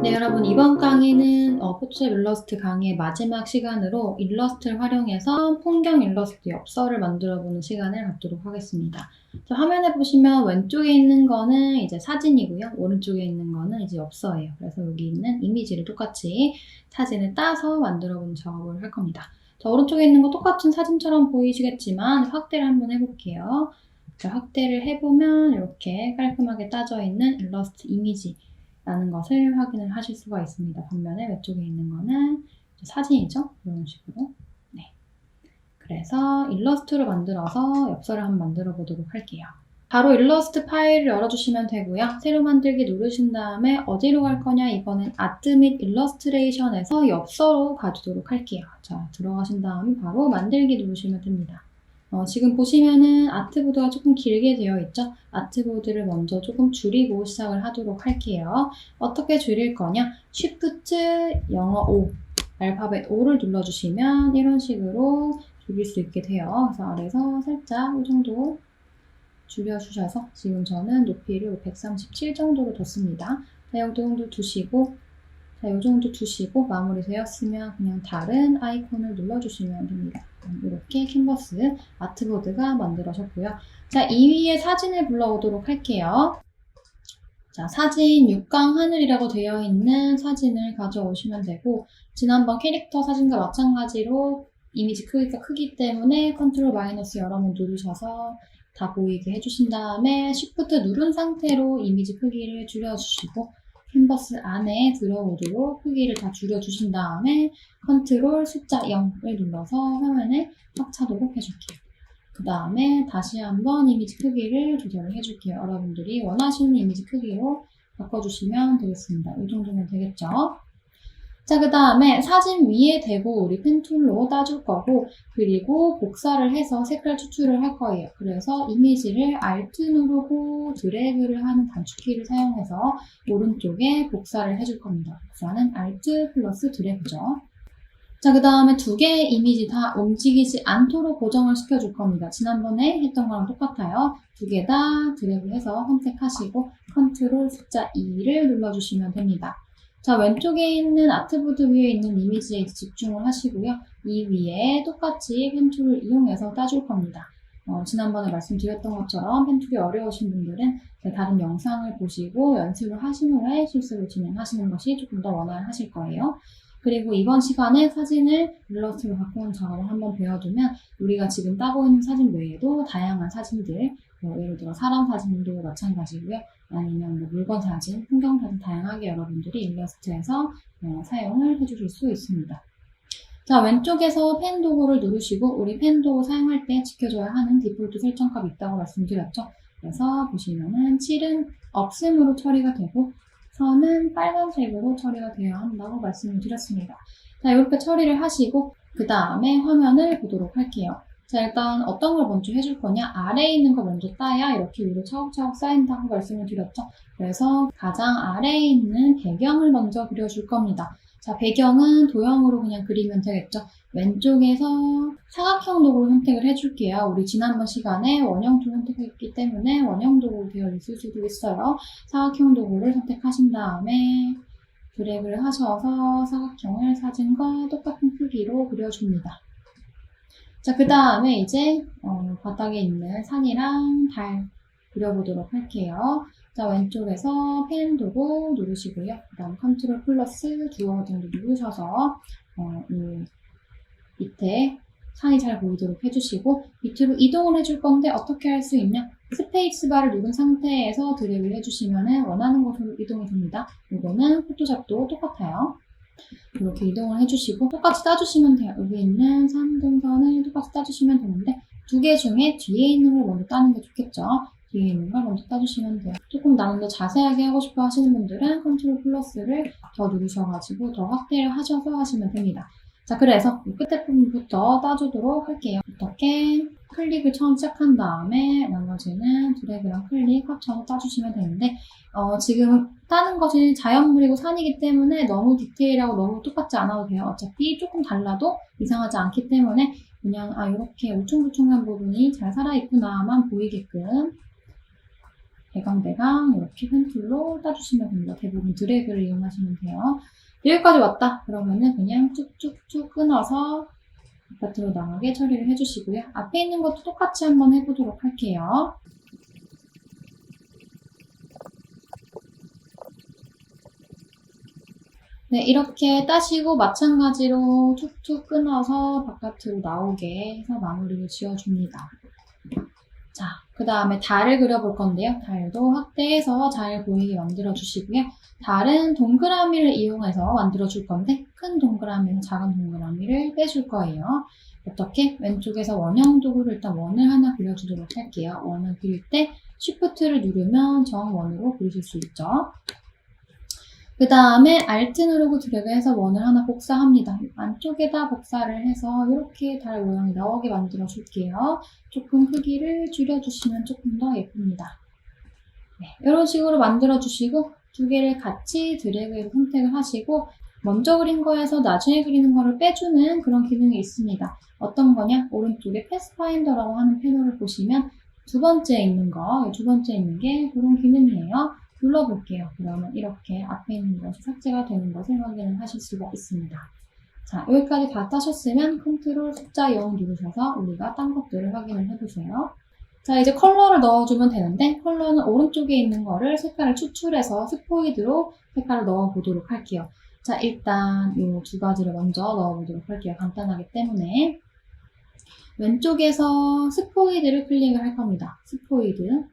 네, 여러분 이번 강의는 포토샵 일러스트 강의의 마지막 시간으로 일러스트를 활용해서 풍경 일러스트 엽서를 만들어보는 시간을 갖도록 하겠습니다. 자, 화면에 보시면 왼쪽에 있는 거는 이제 사진이고요. 오른쪽에 있는 거는 이제 엽서예요. 그래서 여기 있는 이미지를 똑같이 사진을 따서 만들어보는 작업을 할 겁니다. 자, 오른쪽에 있는 거 똑같은 사진처럼 보이시겠지만 확대를 한번 해볼게요. 자, 확대를 해보면 이렇게 깔끔하게 따져 있는 일러스트 이미지 라는 것을 확인을 하실 수가 있습니다. 반면에 왼쪽에 있는 거는 사진이죠. 이런 식으로. 네. 그래서 일러스트로 만들어서 엽서를 한번 만들어 보도록 할게요. 바로 일러스트 파일을 열어주시면 되고요. 새로 만들기 누르신 다음에 어디로 갈 거냐, 이거는 아트 및 일러스트레이션에서 엽서로 가주도록 할게요. 자, 들어가신 다음에 바로 만들기 누르시면 됩니다. 지금 보시면은 아트보드가 조금 길게 되어 있죠? 아트보드를 먼저 조금 줄이고 시작을 하도록 할게요. 어떻게 줄일 거냐? Shift 영어 O, 알파벳 O를 눌러주시면 이런 식으로 줄일 수 있게 돼요. 그래서 아래에서 살짝 이 정도 줄여주셔서 지금 저는 높이를 137 정도로 뒀습니다. 자, 이 정도 두시고, 자, 이 정도 두시고 마무리 되었으면 그냥 다른 아이콘을 눌러주시면 됩니다. 이렇게 캔버스 아트보드가 만들어졌고요. 자, 이 위에 사진을 불러오도록 할게요. 자, 사진 6강 하늘이라고 되어 있는 사진을 가져오시면 되고, 지난번 캐릭터 사진과 마찬가지로 이미지 크기가 크기 때문에 컨트롤 마이너스 여러 번 누르셔서 다 보이게 해주신 다음에 Shift 누른 상태로 이미지 크기를 줄여주시고, 캔버스 안에 들어오도록 크기를 다 줄여주신 다음에 컨트롤 숫자 0을 눌러서 화면에 확 차도록 해줄게요. 그 다음에 다시 한번 이미지 크기를 조절을 해줄게요. 여러분들이 원하시는 이미지 크기로 바꿔주시면 되겠습니다. 이 정도면 되겠죠? 자, 그 다음에 사진 위에 대고 우리 펜툴로 따줄 거고, 그리고 복사를 해서 색깔 추출을 할 거예요. 그래서 이미지를 Alt 누르고 드래그를 하는 단축키를 사용해서 오른쪽에 복사를 해줄 겁니다. 복사는 Alt 플러스 드래그죠. 자, 그 다음에 두 개의 이미지 다 움직이지 않도록 고정을 시켜줄 겁니다. 지난번에 했던 거랑 똑같아요. 두 개 다 드래그해서 선택하시고 컨트롤 숫자 2를 눌러주시면 됩니다. 자, 왼쪽에 있는 아트보드 위에 있는 이미지에 집중을 하시고요. 이 위에 똑같이 펜툴을 이용해서 따줄 겁니다. 지난번에 말씀드렸던 것처럼 펜툴이 어려우신 분들은 다른 영상을 보시고 연습을 하신 후에 실습을 진행하시는 것이 조금 더 원활하실 거예요. 그리고 이번 시간에 사진을 일러스트로 바꾸는 작업을 한번 배워두면 우리가 지금 따고 있는 사진 외에도 다양한 사진들, 예를 들어 사람 사진도 마찬가지고요. 아니면 물건 사진, 풍경 사진 다양하게 여러분들이 일러스트에서 사용을 해주실 수 있습니다. 자, 왼쪽에서 펜 도구를 누르시고 우리 펜 도구 사용할 때 지켜줘야 하는 디폴트 설정값이 있다고 말씀드렸죠. 그래서 보시면은 7은 없음으로 처리가 되고 선은 빨간색으로 처리가 되어야 한다고 말씀을 드렸습니다. 자, 이렇게 처리를 하시고 그 다음에 화면을 보도록 할게요. 자, 일단 어떤 걸 먼저 해줄 거냐? 아래에 있는 거 먼저 따야 이렇게 위로 차곡차곡 쌓인다고 말씀을 드렸죠. 그래서 가장 아래에 있는 배경을 먼저 그려줄 겁니다. 자, 배경은 도형으로 그냥 그리면 되겠죠. 왼쪽에서 사각형 도구를 선택을 해줄게요. 우리 지난번 시간에 원형 도구 선택했기 때문에 원형 도구 되어 있을 수도 있어요. 사각형 도구를 선택하신 다음에 드래그를 하셔서 사각형을 사진과 똑같은 크기로 그려줍니다. 자, 그 다음에 이제 바닥에 있는 산이랑 달 그려보도록 할게요. 자, 왼쪽에서 펜 도구 누르시고요. 그 다음 컨트롤 플러스 두어 번 정도 누르셔서 이 밑에 산이 잘 보이도록 해주시고 밑으로 이동을 해줄 건데 어떻게 할 수 있냐? 스페이스바를 누른 상태에서 드래그를 해주시면 원하는 곳으로 이동이 됩니다. 이거는 포토샵도 똑같아요. 이렇게 이동을 해주시고 똑같이 따주시면 돼요. 여기 있는 산등선을 똑같이 따주시면 되는데 두 개 중에 뒤에 있는 걸 먼저 따는 게 좋겠죠. 뒤에 있는 걸 먼저 따주시면 돼요. 조금 나는 더 자세하게 하고 싶어 하시는 분들은 컨트롤 플러스를 더 누르셔가지고 더 확대를 하셔서 하시면 됩니다. 자, 그래서 끝에 부분부터 따주도록 할게요. 이렇게 클릭을 처음 시작한 다음에 나머지는 드래그랑 클릭 합쳐서 따주시면 되는데 지금 따는 것이 자연물이고 산이기 때문에 너무 디테일하고 너무 똑같지 않아도 돼요. 어차피 조금 달라도 이상하지 않기 때문에 그냥 이렇게 울퉁불퉁한 부분이 잘 살아있구나만 보이게끔 대강대강 이렇게 펜툴로 따주시면 됩니다. 대부분 드래그를 이용하시면 돼요. 여기까지 왔다 그러면은 그냥 쭉쭉쭉 끊어서 바깥으로 나가게 처리를 해주시고요. 앞에 있는 것도 똑같이 한번 해보도록 할게요. 네, 이렇게 따시고 마찬가지로 툭툭 끊어서 바깥으로 나오게 해서 마무리를 지어줍니다. 자, 그 다음에 달을 그려볼 건데요. 달도 확대해서 잘 보이게 만들어주시고요. 달은 동그라미를 이용해서 만들어줄 건데 큰 동그라미는 작은 동그라미를 빼줄 거예요. 어떻게? 왼쪽에서 원형 도구를 일단 원을 하나 그려주도록 할게요. 원을 그릴 때 Shift를 누르면 정원으로 그리실 수 있죠. 그 다음에 Alt 누르고 드래그해서 원을 하나 복사합니다. 안쪽에다 복사를 해서 이렇게 달 모양이 나오게 만들어 줄게요. 조금 크기를 줄여주시면 조금 더 예쁩니다. 네, 이런 식으로 만들어 주시고 두 개를 같이 드래그해서 선택을 하시고 먼저 그린 거에서 나중에 그리는 거를 빼주는 그런 기능이 있습니다. 어떤 거냐? 오른쪽에 패스파인더라고 하는 패널을 보시면 두 번째 있는 게 그런 기능이에요. 눌러볼게요. 그러면 이렇게 앞에 있는 것이 삭제가 되는 것을 확인을 하실 수가 있습니다. 자, 여기까지 다 따셨으면 컨트롤 숫자 0 누르셔서 우리가 딴 것들을 확인을 해보세요. 자, 이제 컬러를 넣어주면 되는데 컬러는 오른쪽에 있는 거를 색깔을 추출해서 스포이드로 색깔을 넣어보도록 할게요. 자, 일단 이 두 가지를 먼저 넣어보도록 할게요. 간단하기 때문에 왼쪽에서 스포이드를 클릭을 할 겁니다. 스포이드.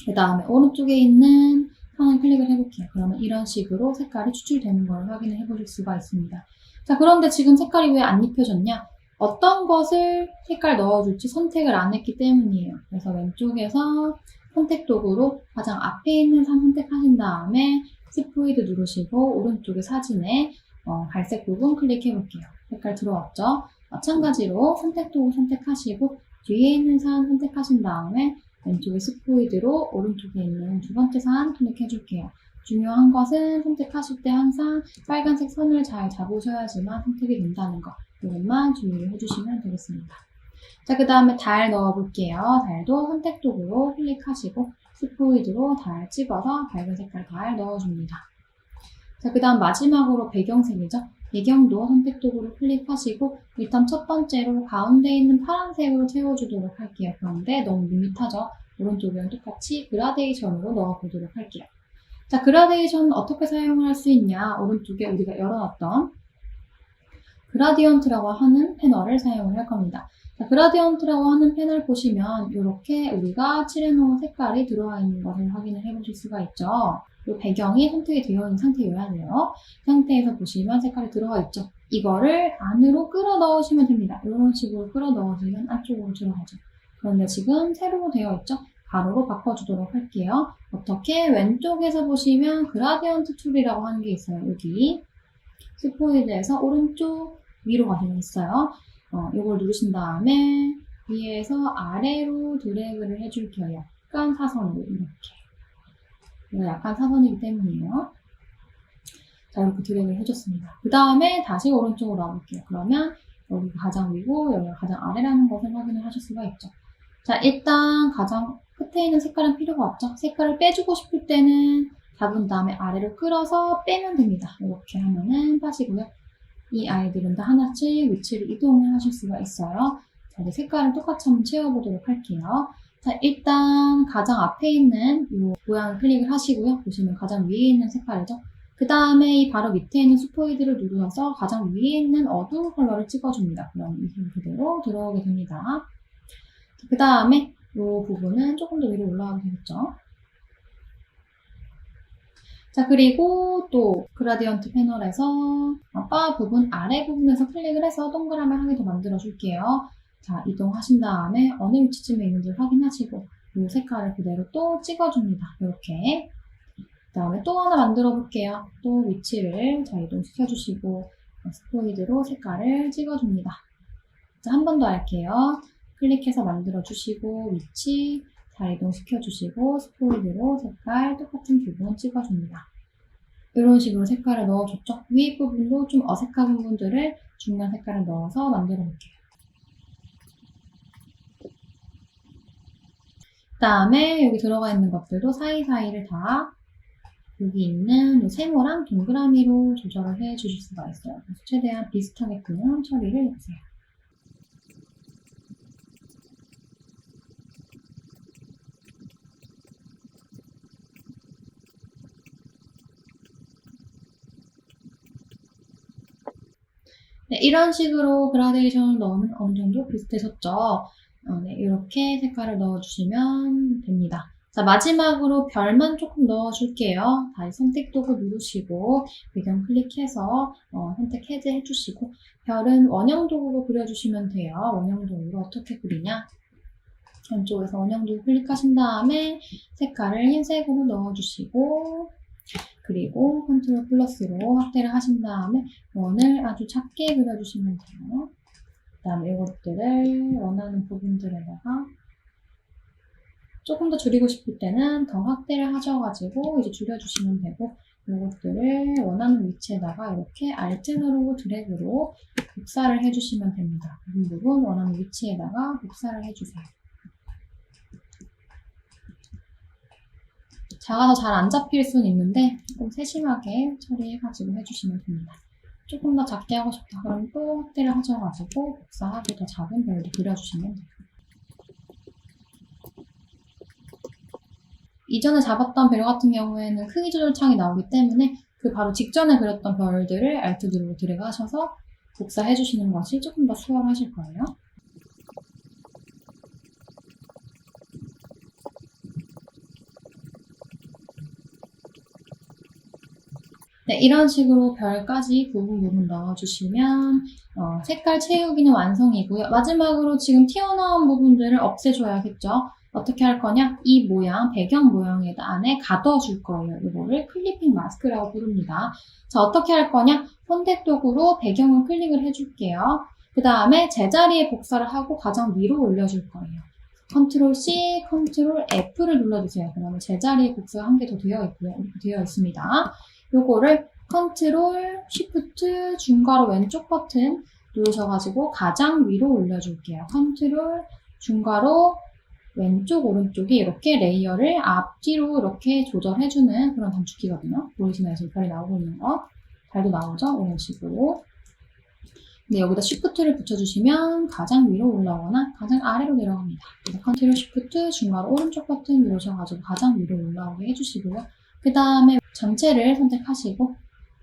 그 다음에 오른쪽에 있는 하나 클릭을 해볼게요. 그러면 이런 식으로 색깔이 추출되는 걸 확인을 해보실 수가 있습니다. 자, 그런데 지금 색깔이 왜 안 입혀졌냐? 어떤 것을 색깔 넣어줄지 선택을 안 했기 때문이에요. 그래서 왼쪽에서 선택 도구로 가장 앞에 있는 산 선택하신 다음에 스포이드 누르시고 오른쪽에 사진에 갈색 부분 클릭해 볼게요. 색깔 들어왔죠? 마찬가지로 선택 도구 선택하시고 뒤에 있는 산 선택하신 다음에 왼쪽에 스포이드로 오른쪽에 있는 두 번째 산 클릭해 줄게요. 중요한 것은 선택하실 때 항상 빨간색 선을 잘 잡으셔야지만 선택이 된다는 거. 이것만 주의를 해주시면 되겠습니다. 자, 그 다음에 달 넣어볼게요. 달도 선택 도구로 클릭하시고 스포이드로 달 찍어서 밝은 색깔 달 넣어줍니다. 자, 그 다음 마지막으로 배경색이죠. 배경도 선택 도구로 클릭하시고 일단 첫 번째로 가운데 있는 파란색으로 채워주도록 할게요. 그런데 너무 밋밋하죠? 오른쪽이랑 똑같이 그라데이션으로 넣어보도록 할게요. 자, 그라데이션은 어떻게 사용을 할 수 있냐? 오른쪽에 우리가 열어놨던 그라디언트라고 하는 패널을 사용을 할 겁니다. 자, 그라디언트라고 하는 패널 보시면 이렇게 우리가 칠해놓은 색깔이 들어와 있는 것을 확인을 해보실 수가 있죠. 이 배경이 선택이 되어 있는 상태여야 돼요. 이 상태에서 보시면 색깔이 들어가 있죠. 이거를 안으로 끌어 넣으시면 됩니다. 이런 식으로 끌어 넣어주면 안쪽으로 들어가죠. 그런데 지금 세로로 되어 있죠. 가로로 바꿔주도록 할게요. 어떻게? 왼쪽에서 보시면 그라디언트 툴이라고 하는 게 있어요. 여기 스포이드에서 오른쪽 위로 가시면 있어요. 이걸 누르신 다음에 위에서 아래로 드래그를 해줄게요. 약간 사선으로 이렇게. 이거 약간 사선이기 때문이에요. 자, 이렇게 드래그를 해줬습니다. 그 다음에 다시 오른쪽으로 와볼게요. 그러면 여기가 가장 위고 여기가 가장 아래라는 것을 확인을 하실 수가 있죠. 자, 일단 가장 끝에 있는 색깔은 필요가 없죠. 색깔을 빼주고 싶을 때는 잡은 다음에 아래로 끌어서 빼면 됩니다. 이렇게 하면은 빠지고요. 이 아이들은 다 하나씩 위치를 이동을 하실 수가 있어요. 자, 이제 색깔을 똑같이 한번 채워보도록 할게요. 자, 일단 가장 앞에 있는 이 모양을 클릭을 하시고요. 보시면 가장 위에 있는 색깔이죠. 그 다음에 이 바로 밑에 있는 스포이드를 누르셔서 가장 위에 있는 어두운 컬러를 찍어줍니다. 그럼 이 그대로 들어오게 됩니다. 그 다음에 이 부분은 조금 더 위로 올라가도 되겠죠. 자, 그리고 또 그라디언트 패널에서 바 부분 아래 부분에서 클릭을 해서 동그라미 하나 더 만들어 줄게요. 자, 이동하신 다음에 어느 위치쯤에 있는지 확인하시고 이 색깔을 그대로 또 찍어줍니다. 이렇게. 그 다음에 또 하나 만들어 볼게요. 또 위치를 자, 이동시켜 주시고 스포이드로 색깔을 찍어줍니다. 자, 한 번 더 할게요. 클릭해서 만들어 주시고 위치 잘 이동시켜 주시고 스포이드로 색깔 똑같은 부분 찍어줍니다. 이런 식으로 색깔을 넣어줬죠. 위에 부분도 좀 어색한 부분들을 중간 색깔을 넣어서 만들어 볼게요. 그 다음에 여기 들어가 있는 것들도 사이사이를 다 여기 있는 이 세모랑 동그라미로 조절을 해 주실 수가 있어요. 그래서 최대한 비슷하게끔 처리를 해주세요. 네, 이런 식으로 그라데이션을 넣으면 어느 정도 비슷해졌죠? 네, 이렇게 색깔을 넣어주시면 됩니다. 자, 마지막으로 별만 조금 넣어줄게요. 다시 선택 도구 누르시고 배경 클릭해서 선택 해제 해주시고 별은 원형 도구로 그려주시면 돼요. 원형 도구로 어떻게 그리냐? 왼쪽에서 원형 도구 클릭하신 다음에 색깔을 흰색으로 넣어주시고 그리고 컨트롤 플러스로 확대를 하신 다음에 원을 아주 작게 그려주시면 돼요. 그 다음에 이것들을 원하는 부분들에다가 조금 더 줄이고 싶을 때는 더 확대를 하셔가지고 이제 줄여주시면 되고 이것들을 원하는 위치에다가 이렇게 Alt 누르고 드래그로 복사를 해주시면 됩니다. 부분 원하는 위치에다가 복사를 해주세요. 작아서 잘 안 잡힐 수는 있는데 조금 세심하게 처리해가지고 해주시면 됩니다. 조금 더 작게 하고 싶다 그러면 또 확대를 하셔가지고 복사하고 더 작은 별도 그려주시면 돼요. 이전에 잡았던 별 같은 경우에는 크기 조절 창이 나오기 때문에 그 바로 직전에 그렸던 별들을 Alt 누르고 드래그 하셔서 복사해주시는 것이 조금 더 수월하실 거예요. 네, 이런 식으로 별까지 부분 넣어주시면 색깔 채우기는 완성이고요. 마지막으로 지금 튀어나온 부분들을 없애줘야겠죠. 어떻게 할 거냐? 이 모양, 배경 모양에 안에 가둬줄 거예요. 이거를 클리핑 마스크라고 부릅니다. 자, 어떻게 할 거냐? 선택 도구로 배경을 클릭을 해줄게요. 그 다음에 제자리에 복사를 하고 가장 위로 올려줄 거예요. 컨트롤 C, 컨트롤 F를 눌러주세요. 그러면 제자리에 복사가 한 개 더 되어 있고요. 이렇게 되어 있습니다. 요거를 컨트롤, 쉬프트, 중괄호 왼쪽 버튼 누르셔가지고 가장 위로 올려줄게요. 컨트롤, 중괄호, 왼쪽, 오른쪽이 이렇게 레이어를 앞뒤로 이렇게 조절해주는 그런 단축키거든요. 보이시나요? 지금 별이 나오고 있는 거. 달도 나오죠? 이런 식으로. 근데 여기다 쉬프트를 붙여주시면 가장 위로 올라오거나 가장 아래로 내려갑니다. 그래서 컨트롤 쉬프트, 중괄호 오른쪽 버튼 누르셔가지고 가장 위로 올라오게 해주시고요. 그 다음에 전체를 선택하시고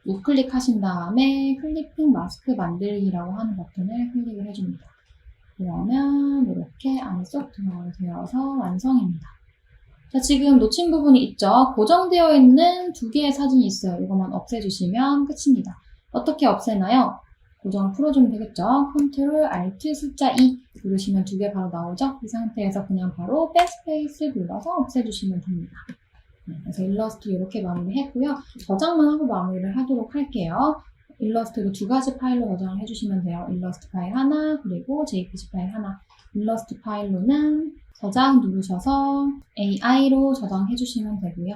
우클릭하신 다음에 클리핑 마스크 만들기라고 하는 버튼을 클릭을 해줍니다. 그러면 이렇게 안에 쏙 들어가게 되어서 완성입니다. 자, 지금 놓친 부분이 있죠? 고정되어 있는 두 개의 사진이 있어요. 이것만 없애주시면 끝입니다. 어떻게 없애나요? 고정을 풀어주면 되겠죠? 컨트롤 Alt 숫자 2 누르시면 두 개 바로 나오죠? 이 상태에서 그냥 바로 백스페이스 눌러서 없애주시면 됩니다. 네, 그래서 일러스트 이렇게 마무리했고요. 저장만 하고 마무리를 하도록 할게요. 일러스트도 두 가지 파일로 저장을 해주시면 돼요. 일러스트 파일 하나, 그리고 JPG 파일 하나. 일러스트 파일로는 저장 누르셔서 AI로 저장해주시면 되고요.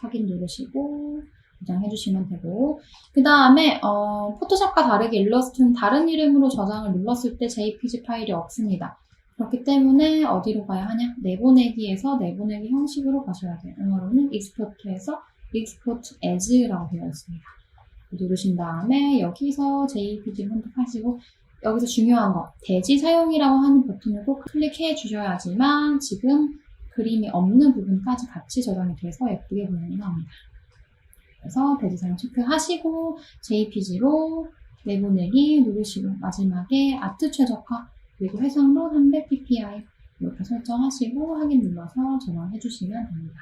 확인 누르시고 저장해주시면 되고 그 다음에 포토샵과 다르게 일러스트는 다른 이름으로 저장을 눌렀을 때 JPG 파일이 없습니다. 그렇기 때문에 어디로 가야 하냐? 내보내기에서 내보내기 형식으로 가셔야 돼요. 영어로는 익스포트에서 익스포트 as라고 되어 있습니다. 누르신 다음에 여기서 JPG를 선택하시고 여기서 중요한 거 대지 사용이라고 하는 버튼을 꼭 클릭해 주셔야지만 지금 그림이 없는 부분까지 같이 저장이 돼서 예쁘게 보이는 나옵니다. 그래서 대지 사용 체크하시고 JPG로 내보내기 누르시고 마지막에 아트 최적화 그리고 해상도 300ppi 이렇게 설정하시고 확인 눌러서 저장해 주시면 됩니다.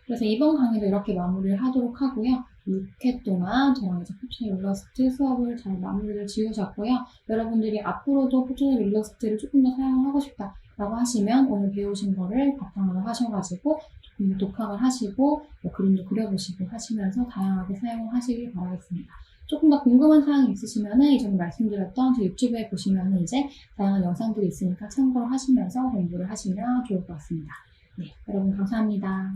그래서 이번 강의도 이렇게 마무리를 하도록 하고요. 6회 동안 저랑 이제 포토샵 일러스트 수업을 잘 마무리를 지으셨고요. 여러분들이 앞으로도 포토샵 일러스트를 조금 더 사용을 하고 싶다라고 하시면 오늘 배우신 거를 바탕으로 하셔가지고 조금 독학을 하시고 그림도 그려보시고 하시면서 다양하게 사용을 하시길 바라겠습니다. 조금 더 궁금한 사항이 있으시면은 이전에 말씀드렸던 제 유튜브에 보시면은 이제 다양한 영상들이 있으니까 참고를 하시면서 공부를 하시면 좋을 것 같습니다. 네, 여러분 감사합니다.